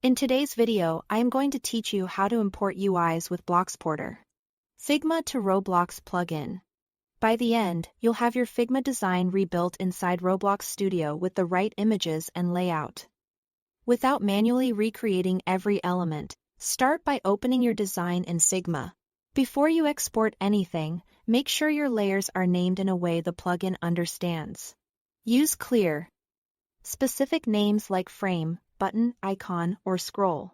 In today's video, I am going to teach you how to import UIs with Bloxporter Figma to Roblox plugin. By the end, you'll have your Figma design rebuilt inside Roblox Studio with the right images and layout. Without manually recreating every element, start by opening your design in Figma. Before you export anything, make sure your layers are named in a way the plugin understands. Use clear, specific names like frame, button, icon, or scroll.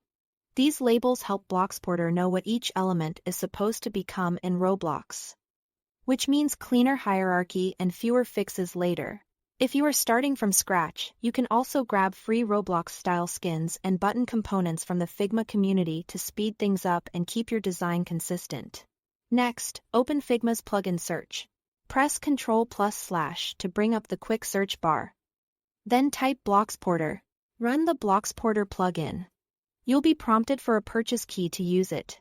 These labels help Bloxporter know what each element is supposed to become in Roblox, which means cleaner hierarchy and fewer fixes later. If you are starting from scratch, you can also grab free Roblox-style skins and button components from the Figma community to speed things up and keep your design consistent. Next, open Figma's plugin search. Press Ctrl+/ to bring up the quick search bar. Then type Bloxporter. Run the Bloxporter plugin. You'll be prompted for a purchase key to use it.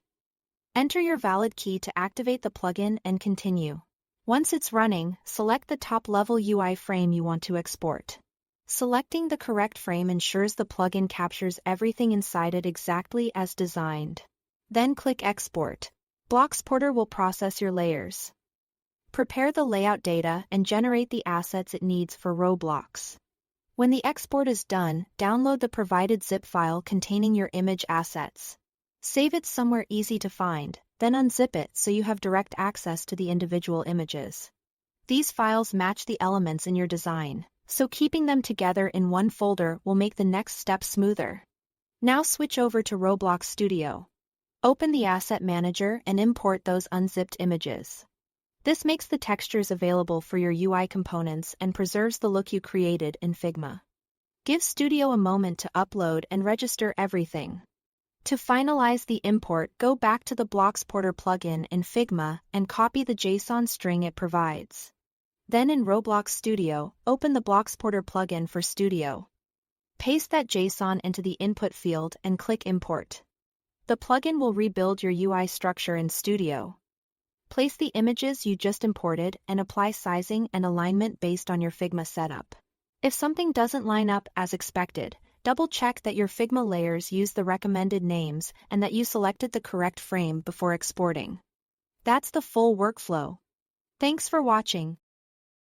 Enter your valid key to activate the plugin and continue. Once it's running, select the top-level UI frame you want to export. Selecting the correct frame ensures the plugin captures everything inside it exactly as designed. Then click Export. Bloxporter will process your layers, prepare the layout data, and generate the assets it needs for Roblox. When the export is done, download the provided zip file containing your image assets. Save it somewhere easy to find, then unzip it so you have direct access to the individual images. These files match the elements in your design, so keeping them together in one folder will make the next step smoother. Now switch over to Roblox Studio. Open the Asset Manager and import those unzipped images. This makes the textures available for your UI components and preserves the look you created in Figma. Give Studio a moment to upload and register everything. To finalize the import, go back to the Bloxporter plugin in Figma and copy the JSON string it provides. Then in Roblox Studio, open the Bloxporter plugin for Studio. Paste that JSON into the input field and click Import. The plugin will rebuild your UI structure in Studio. Place the images you just imported and apply sizing and alignment based on your Figma setup. If something doesn't line up as expected, double-check that your Figma layers use the recommended names and that you selected the correct frame before exporting. That's the full workflow. Thanks for watching.